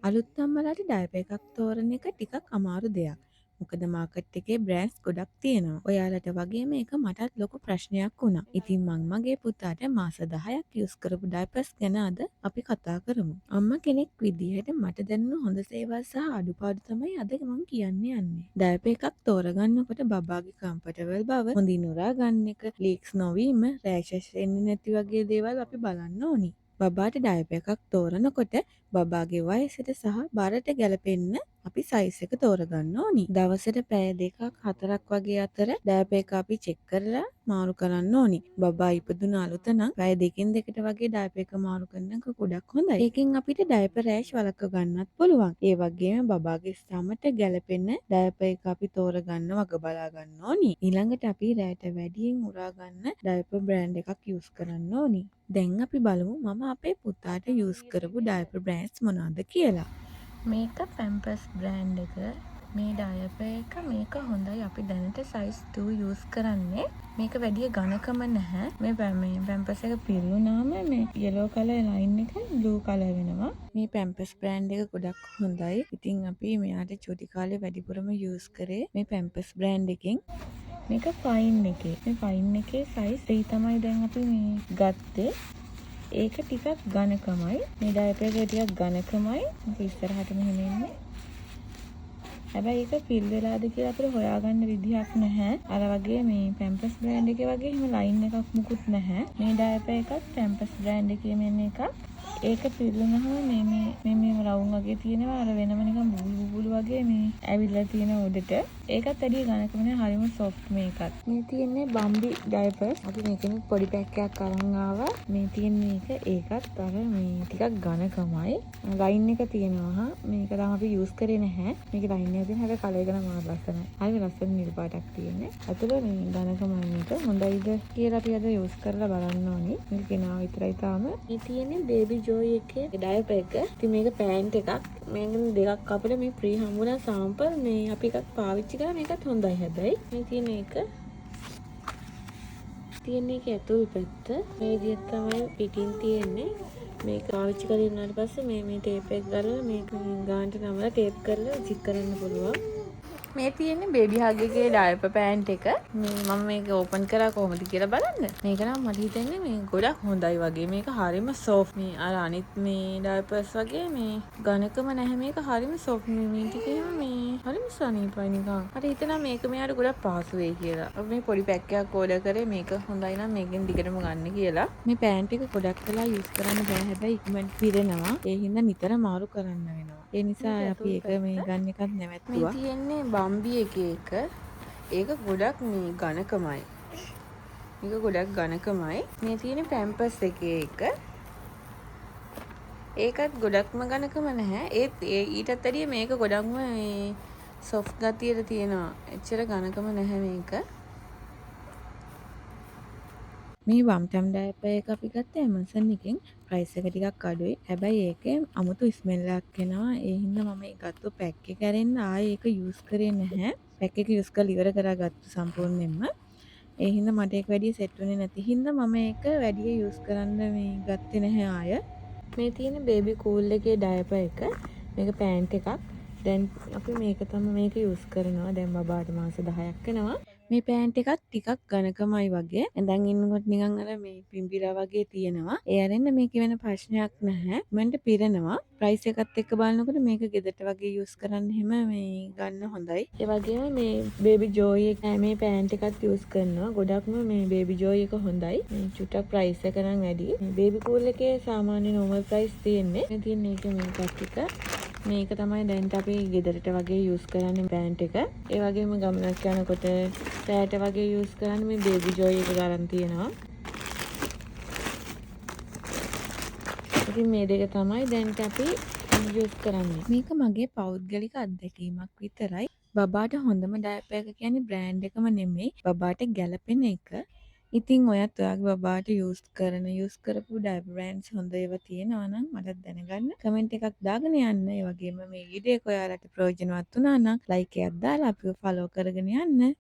අලුත් අම්මලාට ඩයපර් එකක් තෝරන එක ටිකක් අමාරු දෙයක්. මොකද මාකට් එකේ බ්‍රෑන්ඩ්ස් ගොඩක් තියෙනවා. ඔයාලට වගේම මේක මටත් ලොකු ප්‍රශ්නයක් වුණා. ඉතින් මං මගේ පුතාට මාස 10ක් යූස් කරපු ඩයපර්ස් ගැන අද අපි කතා කරමු. අම්මා කෙනෙක් විදිහට මට දැනුණු හොඳ සේවල් සහ අඩුපාඩු තමයි අද මං කියන්න යන්නේ. ඩයපර් එකක් තෝරගන්නකොට බබාගේ කම්ෆර්ටබල් බව, හොඳින් උරා ගන්න එක, ලීක්ස් නොවීම, රෑෂස් එන්නේ නැති වගේ දේවල් අපි බලන්න ඕනි. බබාට ඩයපර් එකක් තෝරනකොට බබාගේ වයසට සහ බරට ගැලපෙන්න අපි සයිස් එක තෝරගන්න ඕනි. දවසට පැය 2ක් 4ක් වගේ අතර ඩයපර් එක අපි චෙක් කරලා මාරු කරන්න ඕනි. බබා ඉපදුන අලුත නම් පැය දෙකෙන් දෙකට වගේ ඩයපර් එක මාරු කරන එක ගොඩක් හොඳයි. ඒකෙන් අපිට ඩයපර් රෑෂ් වළක්ව ගන්නත් පුළුවන්. ඒ වගේම බබාගේ ස්තමට ගැලපෙන ඩයපර් එක අපි තෝරගන්න වග බලා ගන්න ඕනි. ඊළඟට අපි රෑට වැඩියෙන් උරා ගන්න ඩයපර් බ්‍රෑන්ඩ් එකක් යූස් කරන්න ඕනි. දැන් අපි බලමු මම අපේ පුතාට යූස් කරපු ඩයපර් බ්‍රෑන්ඩ්ස් මොනවද කියලා. මේක පැම්පර්ස් බ්‍රෑන්ඩ් එක. මේ ඩයපර් එක මේක හොඳයි. අපි දැනට සයිස් 2 යූස් කරන්නේ. මේක වැඩි ඝනකම නැහැ. මේ පැම්පර්ස් එක පිරුණාම මේ yellow color line එක blue color වෙනවා. මේ පැම්පර්ස් බ්‍රෑන්ඩ් එක ගොඩක් හොඳයි. ඉතින් අපි මෙයාට චුටි කාලේ වැඩිපුරම යූස් කරේ මේ පැම්පර්ස් බ්‍රෑන්ඩ් එකෙන්. මේක ෆයින් එකේ. මේ ෆයින් එකේ සයිස් 3 තමයි දැන් අපි මේ ගත්තේ. ඒක ටිකක් ඝනකමයි. මේ ඩයපර් එක ටිකක් ඝනකමයි. මේක ඉස්සරහට මෙහෙම එන්නේ. හැබැයි ඒක ෆිල් වෙලාද කියලා අපිට හොයාගන්න විදිහක් නැහැ. අර වගේ මේ පැම්පර්ස් බ්‍රෑන්ඩ් එකේ වගේ එහෙම ලයින් එකක් මුකුත් නැහැ. මේ ඩයපර් එකත් පැම්පර්ස් බ්‍රෑන්ඩ් එකේ මෙන්න එකක්. ඒක පිරුණාම මේ රවුම් වගේ තියෙනවා. අර වෙනම නිකන් බුබුලු වගේ මේ ඇවිල්ලා තියෙන උඩට. ඒකත් වැඩි ඝනකම නෑ. හරිම සොෆ්ට් මේකත්. මේ තියෙන්නේ බම්බි ඩයපර්ස්. අපි මේකෙන් පොඩි පැක් එකක් අරන් ආවා. මේ තියෙන මේක ඒකත් අර මේ ටිකක් ඝනකමයි. ලයින් එක තියෙනවා. මේක තාම අපි යූස් කරේ නැහැ. මේකේ ලයින් එක තියෙන හැබැයි කලර් එක නම් මාර ලස්සනයි. හරි ලස්සන නිල් පාටක් තියෙන්නේ. අතට මේ ඝනකමයි මේක. හොඳයිද කියලා අපි අද යූස් කරලා බලන්න ඕනි. මේක කෙනා විතරයි තාම. මේ තියෙන්නේ බේබි ජෝයි එකේ ඩයපර් එක. ඉතින් මේක පෑන්ට් එකක්. මේකෙන් දෙකක් අපිට මේ ෆ්‍රී හම්බුණා සාම්පල්. මේ අපි එකක් පාවිච්චි කරා. මේකත් හොඳයි හැබැයි. මේ තියෙන එක තියෙන්නේ ඒක ඇතුල් පැත්ත. මේ විදිහට තමයි පිටින් තියෙන්නේ. මේක පාවිච්චි කරලා ඉන්නාට පස්සේ මේ ටේප් එක ගලලා මේක ගානට නමලා ටේප් කරලා ජික් කරන්න පුළුවන්. මේ තියෙන්නේ බේබි හග් එකේ ඩයපර් පෑන්ට් එක. මම මේක ඕපන් කරා කොහොමද කියලා බලන්න. මේක නම් මට හිතෙන්නේ මේ ගොඩක් හොඳයි වගේ. මේක හරිම සොෆ්ට්. මේ අර අනිත් මේ ඩයපර්ස් වගේ මේ ඝනකම නැහැ. මේක හරිම සොෆ්ට්. මේ ටිකේම මේ හරිම සනීපයි නිකන්. මට හිතෙනවා මේක මෙයාට ගොඩක් පහසු වෙයි කියලා. අපි මේ පොඩි පැක් එකක් ඕඩර් කරේ මේක හොඳයි නම් මේකෙන් දිගටම ගන්න කියලා. මේ පෑන්ට් එක ගොඩක් වෙලා යූස් කරන්න බෑ. හැබැයි ඉක්මනට පිරෙනවා. ඒ හින්දා නිතර මාරු කරන්න වෙනවා. ඒ නිසා අපි ඒක මේ ගන්න එකත් නැවැත්තුවා. මේ තියෙන්නේ බම්බි එකේ එක. ඒක ගොඩක් මේ ඝනකමයි. මේක ගොඩක් ඝනකමයි. මේ තියෙන පැම්පර්ස් එකේ එක. ඒකත් ගොඩක්ම ඝනකම නැහැ. ඒත් ඊටත් වැඩිය මේක ගොඩක්ම මේ සොෆ්ට් ගතියට තියෙනවා. එච්චර ඝනකම නැහැ මේක. මේ වම්ටම් ඩයපර් එක අපි ගත්තේ Amazon එකෙන්. ප්‍රයිස් එක ටිකක් අඩුයි. හැබැයි ඒකේ අමුතු ස්මෙල් එකක් එනවා. ඒ හින්දා මම ඒ ගත්ත පැක් එක ඇරෙන්න ආයේ ඒක යූස් කරේ නැහැ. පැක් එක යූස් කරලා ඉවර කරගත්තු සම්පූර්ණයෙන්ම. ඒ හින්දා මට ඒක වැඩි සෙට් වෙන්නේ නැති හින්දා මම ඒක වැඩි යූස් කරන්න මේ ගත්තේ නැහැ ආය. මේ තියෙන බේබි කූල් එකේ ඩයපර් එක. මේක පෑන්ට් එකක්. දැන් අපි මේක තමයි මේක යූස් කරනවා. දැන් බබාට මාස 10ක් වෙනවා. මේ පෑන්ට් එකත් ටිකක් ඝනකමයි වගේ. දැන් ඉන්නකොට නිකන් අර මේ පිම්බිලා වගේ තියෙනවා. ඒ අරින්න මේක වෙන ප්‍රශ්නයක් නැහැ. මන්ට පිරෙනවා. ප්‍රයිස් එකත් එක්ක බලනකොට මේක ගෙදරට වගේ යූස් කරන්න හැම මේ ගන්න හොඳයි. ඒ වගේම මේ බේබි ජෝයි එක මේ පෑන්ට් එකත් යූස් කරනවා. ගොඩක්ම මේ බේබි ජෝයි එක හොඳයි. මේ චුට්ටක් ප්‍රයිස් එක නම් වැඩි. මේ බේබි කූල් එකේ සාමාන්‍ය නෝමල් ප්‍රයිස් තියෙන්නේ. මේ තියෙන එක මේකත් එක. මේක තමයි දැන්ට අපි ගෙදරට වගේ යූස් කරන්නේ පෑන්ට් එක. ඒ වගේම ගමනක් යනකොට රෑට වගේ යූස් කරන්න මේ බේබි ජෝයි එක ගන්න තියෙනවා. ඉතින් මේ දෙක තමයි දැන්ට අපි යූස් කරන්නේ. මේක මගේ පෞද්ගලික අත්දැකීමක් විතරයි. බබාට හොඳම ඩයපර් එක කියන්නේ බ්‍රෑන්ඩ් එකම නෙමෙයි. බබාට ගැළපෙන එක. ඉතින් ඔයත් ඔයාගේ බබාට යූස් කරපු ඩයපර් බ්‍රෑන්ඩ්ස් හොඳ ඒවා තියෙනවා නම් මටත් දැනගන්න කමෙන්ට් එකක් දාගෙන යන්න. ඒ වගේම මේ වීඩියෝ එක ඔයාලට ප්‍රයෝජනවත් වුණා නම් ලයික් එකක් දාලා අපිව ෆලෝ කරගෙන යන්න.